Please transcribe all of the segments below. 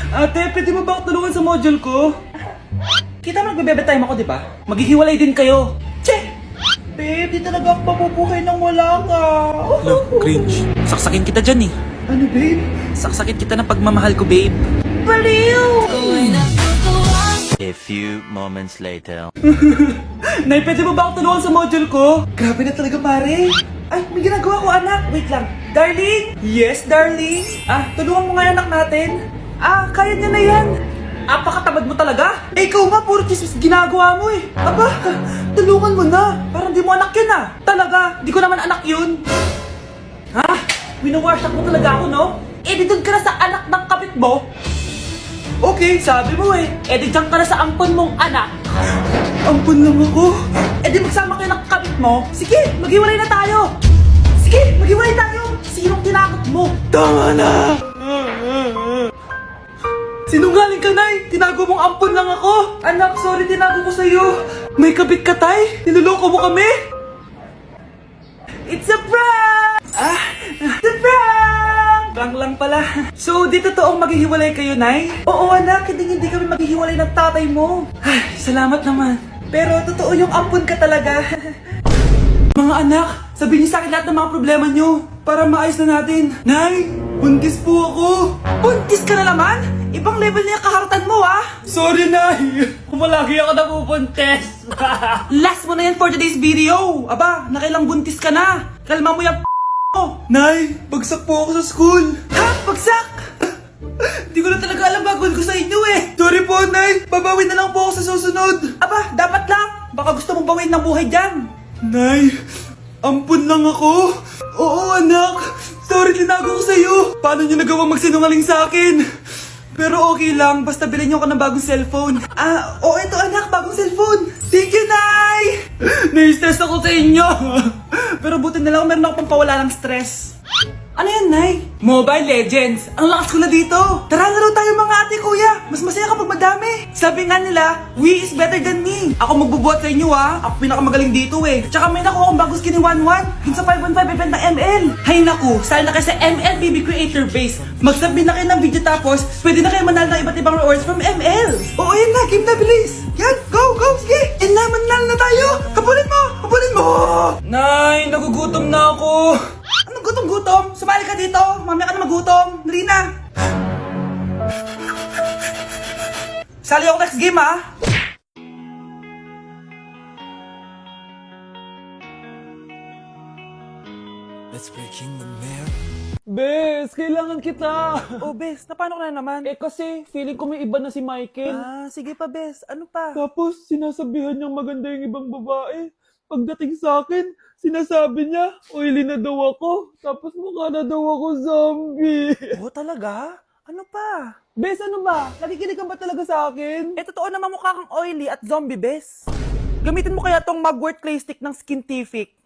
Ate, pwede mo ba ako tulungan sa module ko? Kita mo nagbebebe time ako, di ba? Maghihiwalay din kayo. Che! Babe, di talaga ako papupuhay nang wala ka. Cringe. Saksakin kita dyan eh. Ano, babe? Saksakin kita ng pagmamahal ko, babe. Baliw! A few moments later. Nay, pwede mo ba ako tulungan sa module ko? Grabe na talaga, pare. Ay, may ginagawa ko, anak. Wait lang. Darling? Yes, darling? Tulungan mo nga yung anak natin. Kaya niya na yan. Apakatamad mo talaga. Ikaw nga, puro chismis ginagawa mo eh. Aba, tulungan mo na. Parang di mo anak yun Talaga, di ko naman anak yun. Winawash mo talaga ako, no? Di doon ka na sa anak ng kapit mo. Okay, sabi mo eh. Di dyan ka na sa ampon mong anak. Ampon lang ako. Di magsama kayo ng kapit mo. Sige, maghiwalay na tayo. Sige, maghiwalay tayo. Sinong tinakot mo? Tama na. Sinungaling ka, Nay! Tinago mong ampon lang ako! Anak, sorry, tinago ko sa'yo! May kabit ka, Tay? Niloloko mo kami? It's a prank! It's a prank! Prank lang pala. So, di totoong maghihiwalay kayo, Nay? Oo, anak, hindi kami maghihiwalay ng tatay mo. Ay, salamat naman. Pero totoo yung ampon ka talaga. Mga anak, sabihin niyo sa akin lahat ng mga problema niyo para maayos na natin. Nay, buntis po ako. Buntis ka na naman? Ibang level na yung kaharatan mo, Sorry, Nay. Kumalagi ako napubuntis. Last mo na yan for today's video. Aba, nakailang buntis ka na. Kalma mo yung mo. Nay, bagsak po ako sa school. Ha? Bagsak? Hindi ko na talaga alam bagol ko sa inyo eh. Sorry po, Nay. Babawin na lang po ako sa susunod. Aba, dapat lang. Baka gusto mong bawin ng buhay dyan. Nay, ampun lang ako. Oo, anak. Sorry, tinago ko sa'yo. Paano niyo nagawang magsinungaling sa akin? Pero okay lang, basta bilhin niyo ako ng bagong cellphone. Ito anak, bagong cellphone. Thank you, Nay! Nai-stress ako sa inyo. Pero buti na lang, meron ako pampawala ng stress. Ano yan, Nay? Mobile Legends. Ang lakas ko na dito. Tara, laro tayo mga ate, kuya. Mas masaya kapag madami. Sabi nga nila, we is better than me. Ako magbubuhat sa inyo, Ako pinakamagaling dito eh. Tsaka may nakuha akong bagong skin ni 1-1. Yun sa 515 event ng ML. Hay naku, sali na kayo sa ML BB Creator Base. Mag-submit na kayo ng video tapos, pwede na kayo manalo ng iba't ibang rewards from ML. Oo, yan na. Game na, bilis. Yan, go, sige. Yan na, manalo na tayo. Kapulin mo. Nay, nagugutom na ako. Anong gutom-gutom? Sumali ka dito. Mamaya ka na magutom. Dali na. Sali ako next game, Let's breaking the mirror. Bes, kailangan kita. Bes, paano ka na naman? Kasi feeling ko may iba na si Michael. Sige pa, Bes. Ano pa? Tapos sinasabihan niyang maganda yung ibang babae. Pagdating sa akin, sinasabi niya, oily na daw ako. Tapos mukha na daw ako zombie. Talaga? Ano pa? Bes, ano ba? Nakikinig ka ba talaga sa akin? Totoo naman mukha kang oily at zombie, Bes. Gamitin mo kaya tong Mugwort Clay Stick ng Skintific.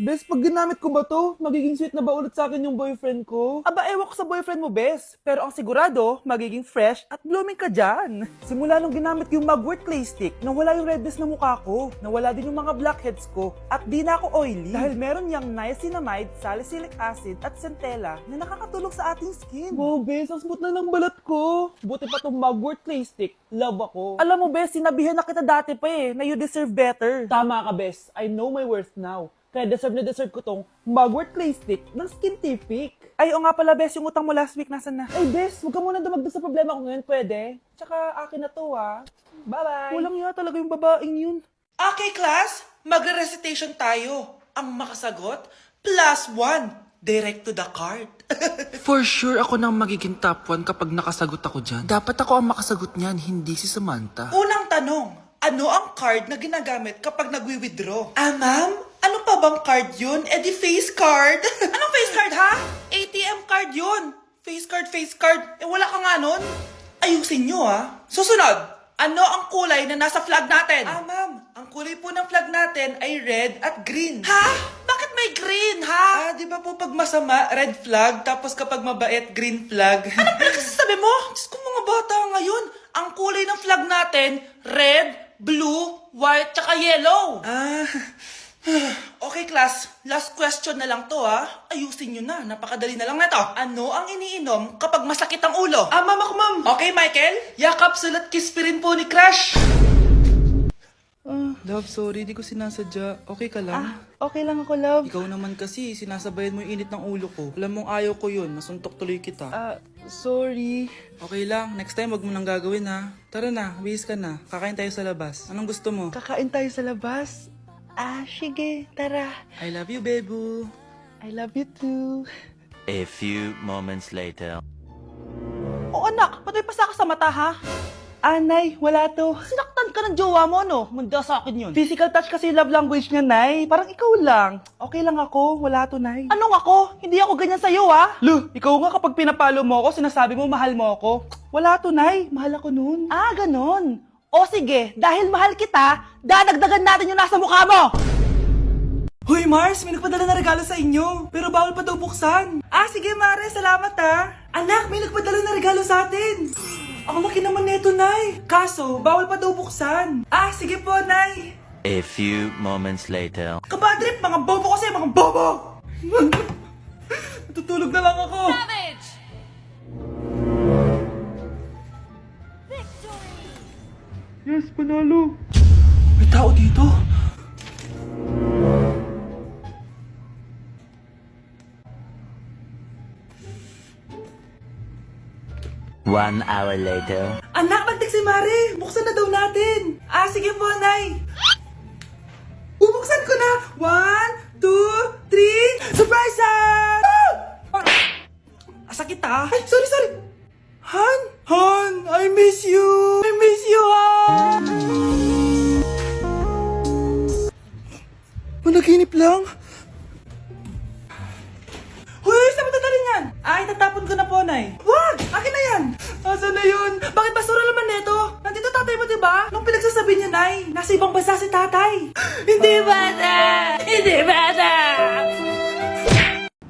Bes, pag ginamit ko ba to, magiging sweet na ba ulit sa akin yung boyfriend ko? Aba, ewan ko sa boyfriend mo, Bes. Pero ang sigurado, magiging fresh at blooming ka dyan. Simula nung ginamit yung Mugwort Clay Stick, nawala yung redness na mukha ko, nawala din yung mga blackheads ko, at di na ako oily. Dahil meron yung niacinamide, salicylic acid, at centella na nakakatulong sa ating skin. Wow, Bes, ang smooth na ng balat ko. Buti pa tong Mugwort Clay Stick. Love ako. Alam mo, Bes, sinabihan na kita dati pa na you deserve better. Tama ka, Bes. I know my worth now. Kaya deserve ko tong Mugwort Clay Stick ng Skintific. Ay, nga pala, Bes, yung utang mo last week, nasan na? Ay, Bes, huwag ka muna dumagdag sa problema ko ngayon, pwede? Tsaka, akin na to, Bye-bye. Walang nga talaga yung babaeng yun. Okay, class, magre-recitation tayo. Ang makasagot, +1. Direct to the card. For sure ako nang magiging top 1 kapag nakasagot ako dyan. Dapat ako ang makasagot niyan, hindi si Samantha. Unang tanong, ano ang card na ginagamit kapag nagwi-withdraw? Ma'am? Ano pa bang card yun? Di face card. Anong face card, ha? ATM card yun. Face card. Wala ka nga nun. Ayusin nyo, Susunod, ano ang kulay na nasa flag natin? Ma'am, ang kulay po ng flag natin ay red at green. Ha? Bakit may green, ha? Di ba po pag masama, red flag, tapos kapag mabait, green flag? Ano pinagsasabi mo? Diyos ko, mga bata ngayon. Ang kulay ng flag natin, red, blue, white, tsaka yellow. Okay, class. Last question na lang to, ha? Ayusin nyo na. Napakadali na lang na to. Ano ang iniinom kapag masakit ang ulo? Ma'am ako, ma'am. Okay, Michael? Yakap, sulat, kiss pa rin po ni Crush. Love, sorry, di ko sinasadya. Okay ka lang? Okay lang ako, love. Ikaw naman kasi, sinasabayan mo yung init ng ulo ko. Alam mong ayaw ko yun, nasuntok tuloy kita. Sorry. Okay lang, next time wag mo nang gagawin ha. Tara na, bihis ka na. Kakain tayo sa labas. Anong gusto mo? Kakain tayo sa labas. Sige. Tara. I love you, Bebu. I love you too. A few moments later. Oh, anak. Patay pa sa ka sa mata, ha? Nay, wala to. Sinaktan ka ng jowa mo, no? Manda sa akin yun. Physical touch kasi yung love language niya, Nay. Parang ikaw lang. Okay lang ako. Wala to, Nay. Anong ako? Hindi ako ganyan sa'yo, ha? Lo, ikaw nga kapag pinapalo mo ako, sinasabi mo mahal mo ako. Wala to, Nay. Mahal ako nun. Ganon. O sige, dahil mahal kita, dadagdagan natin yung nasa mukha mo! Hoy Mars, may nagpadala na regalo sa inyo. Pero bawal pa daw buksan. Sige Mare, salamat ha. Anak, may nagpadala na regalo sa atin. Ang laki naman neto, Nay. Kaso, bawal pa daw buksan. Sige po, Nay. A few moments later. Kabadrip, mga bobo kasi, mga bobo! Tutulog na lang ako. Yes, panalo. May tao dito. One hour later. Anak, magtik si Mare. Buksan na daw natin. Sige po, Nay. Bubuksan ko na. 1, 2, 3. Surprise! Sakit ah. Ay, sorry. Han, I miss you. Han. Managinip lang. Hoy, saan mo dadalhin yan? Itatapon ko na po, Nay. Wag! Akin na yan! Asan na yun? Bakit basura naman neto? Nandito tatay mo, diba? Nung pinagsasabi niya, Nay, nasa ibang bansa si tatay. Hindi bata!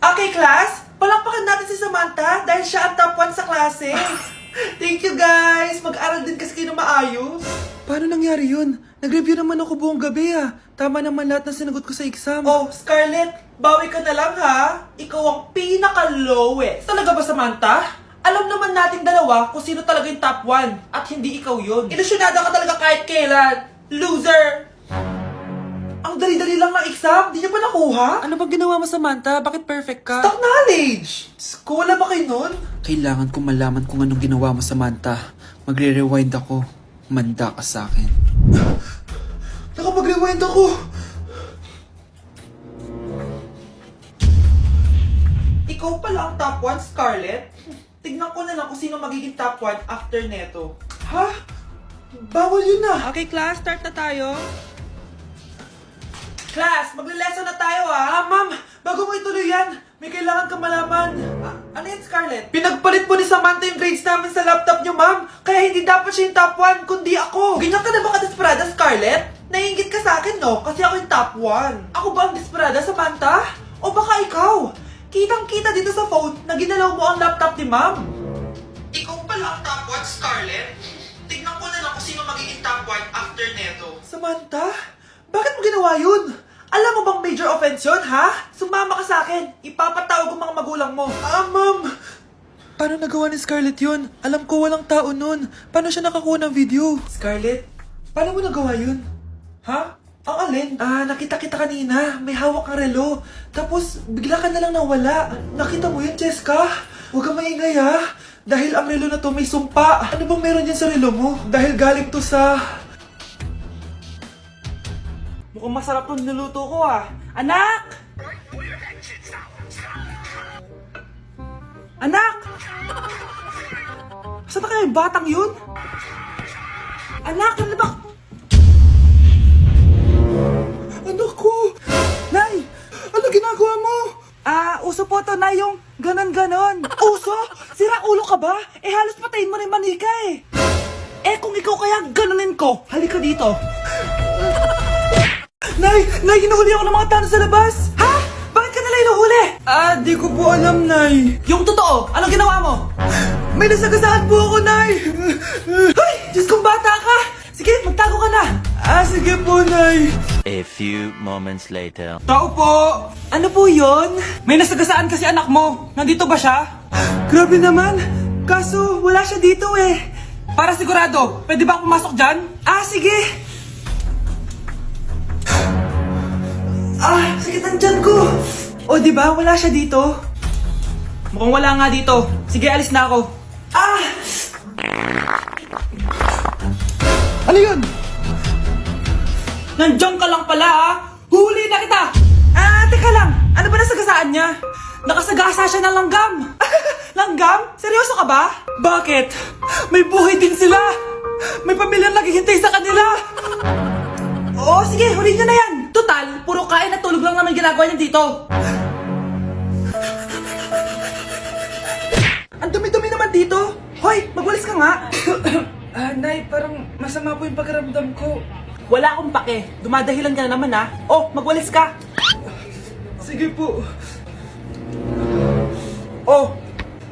Okay, class. Palakpakan natin si Samantha dahil siya ang top 1 sa klase. Thank you, guys. Mag-aral din kasi kayo na maayos. Paano nangyari yun? Nag-review naman ako buong gabi Tama naman lahat ng sinagot ko sa exam. Oh, Scarlett, bawi ka na lang ha. Ikaw ang pinaka-lowest. Talaga ba, Samantha? Alam naman nating dalawa kung sino talaga yung top 1 at hindi ikaw yun. Ilusyonada ka talaga kahit kailan. Loser! Ang dali-dali lang ng exam, di niya pa nakuha? Ano bang ginawa mo, Samantha? Bakit perfect ka? Stock knowledge! Skola ba kayo nun? Kailangan kong malaman kung anong ginawa mo, Samantha. Magre-rewind ako. Manda ka sa akin. Nakapag-rewind ako. Ikaw pala ang top 1, Scarlett. Tignan ko na lang kung sino magiging top 1 after neto. Ha? Bawal yun na. Okay, class. Start na tayo. Class, magle-lesson na tayo ma'am. Bago mo ituloy yan, may kailangan kang malaman. Ano yan, Scarlett? Pinagpalit mo ni Samantha yung grades namin sa laptop niyo, ma'am. Kaya hindi dapat siya yung top 1, kundi ako. Ganyan ka na ba ka-desperada, Scarlett? Naiingit ka sa akin, no? Kasi ako yung top 1. Ako ba ang desperada, Samantha? O baka ikaw? Kitang-kita dito sa phone na ginalaw mo ang laptop ni ma'am. Ikaw pala ang top 1, Scarlett? Tignan ko na lang kung sino magiging top 1 after neto. Samantha? Bakit mo ginawa yun? Alam mo bang major offense yun, ha? Sumama ka sa akin. Ipapatawag ang mga magulang mo. Ma'am. Paano nagawa ni Scarlett yun? Alam ko walang tao nun. Paano siya nakakuha ng video? Scarlett, paano mo nagawa yun? Ha? Ang alin? Nakita kita kanina. May hawak kang relo. Tapos, bigla ka na lang nawala. Nakita mo yun, Cheska? Huwag kang maingay, ha? Dahil ang relo na to may sumpa. Ano bang meron dyan sa relo mo? Dahil galing to sa... Mukhang masarap tong niluto ko, Anak! Anak! Saan na kaya yung batang yun? Anak, ano ba? Anak ko! Nay! Ano ginagawa mo? Uso po to, Nay, yung ganon-ganon. Uso? Sira ulo ka ba? Halos patayin mo rin manika kung ikaw kaya ganunin ko, halika dito. Nay, hinuhuli ako ng mga tano sa labas. Ha? Bakit ka nila hinuhuli? Di ko po alam, Nay. Yung totoo, anong ginawa mo? May nasagasaan po ako, Nay. Ay, Diyos kong bata ka. Sige, magtago ka na. Sige po, Nay. A A few moments later. Tao po! Ano po yon? May nasagasaan kasi anak mo. Nandito ba siya? Grabe naman. Kaso, wala siya dito eh. Para sigurado, pwede ba ako pumasok dyan? Ah, sige. Ah, sakit ang tiyan ko. O, di ba? Wala siya dito. Mukhang wala nga dito. Sige, alis na ako. Ah! Ano yun? Nandiyan ka lang pala ah! Huli na kita! Ah, teka lang! Ano ba nasagasaan niya? Nakasagasa siya ng langgam! Langgam? Seryoso ka ba? Bakit? May buhay din sila! May pamilyang naghihintay sa kanila! Oo, sige, huli niyo na yan! Total, puro kain at tulog lang naman ginagawa niya dito! Ang dumi-dumi naman dito! Hoy, magwalis ka nga! Nay, parang masama po yung pagkaramdam ko. Wala akong pake. Dumadahilan ka na naman ha. Oh, magwalis ka. Sige po. Oh,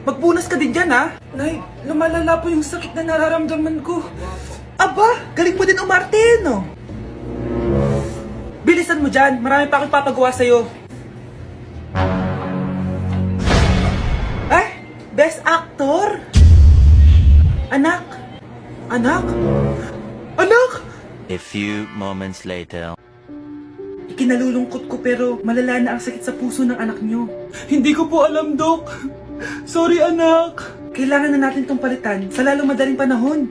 magpunas ka din dyan ha. Nay, lumalala po yung sakit na nararamdaman ko. Aba, galing mo din umarte no? Bilisan mo dyan. Marami pa akong papagawa sa'yo. Best actor? Anak? Anak? Anak? A few moments later. Ikinalulungkot ko pero malala na ang sakit sa puso ng anak nyo. Hindi ko po alam, Dok. Sorry, anak. Kailangan na natin tong palitan sa lalong madaling panahon.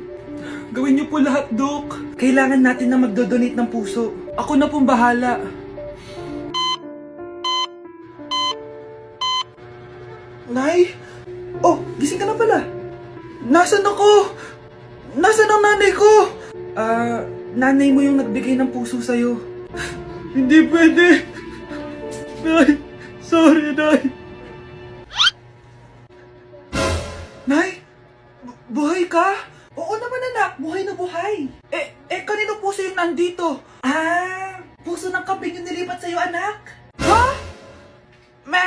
Gawin niyo po lahat, Dok. Kailangan natin na magdodonate ng puso. Ako na pong bahala. Nay? Oh, gising ka na pala. Nasaan ako? Nasaan ang nanay ko? Nanay mo yung nagbigay ng puso sa'yo. Hindi pwede. Nay, sorry, Nay. Nay, buhay ka? Oo naman, anak. Buhay na buhay. Kanino puso yung nandito? Ah, puso ng kambing yung nilipat sa'yo, anak. Ha? Ma!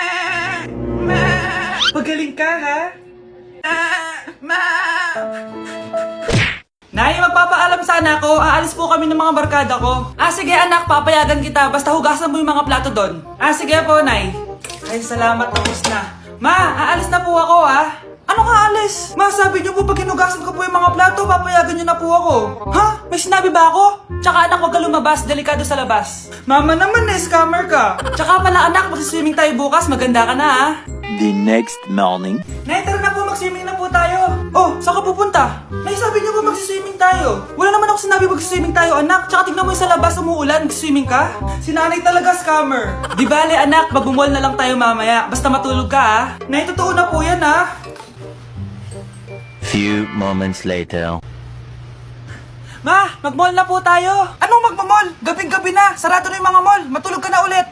Pagaling ka, ha? Nay, magpapaalam sana ako. Aalis po kami ng mga barkada ko. Ah, sige anak, papayagan kita. Basta hugasan mo yung mga plato doon. Ah, sige po, Nay. Ay, salamat, tapos na. Ma, aalis na po ako, ah. Anong aalis? Ma, sabi niyo po pag hinugasan ko po yung mga plato, papayagan niyo na po ako. Ha? May sinabi ba ako? Tsaka anak, huwag ka lumabas. Delikado sa labas. Mama naman, scammer ka. Tsaka pala anak, magsiswimming tayo bukas. Maganda ka na, ah. The next morning. Nay, tara na po, mag-swimming na po tayo. Oh, saan ka pupunta? Nay, sabi niyo ba mag-swimming tayo? Wala naman ako sinabi mag-swimming tayo, anak. Tsaka tignan mo yung sa labas, umuulan, mag-swimming ka? Si nanay talaga scammer. Di bale, anak, mag-mall na lang tayo mamaya. Basta matulog ka, ha? Nay, totoo na po yan, ha? Few moments later. Ma, mag-mall na po tayo. Anong mag-mall? Gabing-gabi na. Sarado na yung mga mall. Matulog ka na ulit.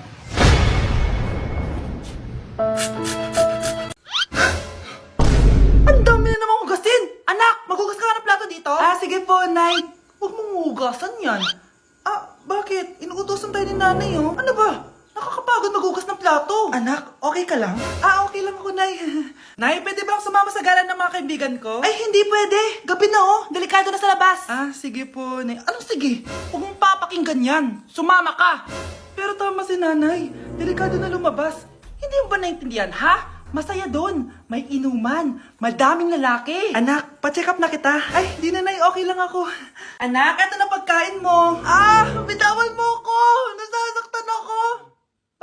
Ang dami na namang hugasin! Anak, maghugas ka ng plato dito? Ah, sige po, Nay. Huwag mong hugasan yan. Ah, bakit? Inuutosan tayo ni nanay, oh. Ano ba? Nakakapagod maghugas ng plato. Anak, okay ka lang? Ah, okay lang ako, Nay. Nay, pwede ba akong sumama sa gala ng mga kaibigan ko? Ay, hindi pwede. Gabi na, oh. Delikado na sa labas. Ah, sige po, Nay. Anong sige? Huwag mong papakinggan yan. Sumama ka. Pero tama si nanay. Delikado na lumabas. Hindi mo ba naintindihan, ha? Masaya doon. May inuman. Madaming lalaki. Anak, pa-check up na kita. Ay, di na, Nay. Okay lang ako. Anak, eto na pagkain mo. Ah, bitawan mo ko. Nasasaktan ako.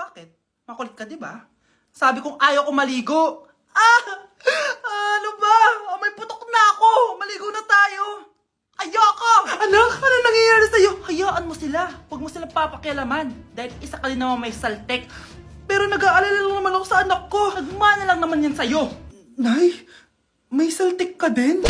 Bakit? Makulit ka, di ba? Sabi kong ayaw ko maligo. Ah! Ano ba? Oh, may putok na ako. Maligo na tayo. Ayoko! Anak, ano nangyayari sa'yo? Hayaan mo sila. Huwag mo sila papakialaman. Dahil isa ka din naman may saltek. Pero nag-aalala lang naman ako sa anak ko. Nagmana lang naman yan sa'yo. Nay, may saltik ka din?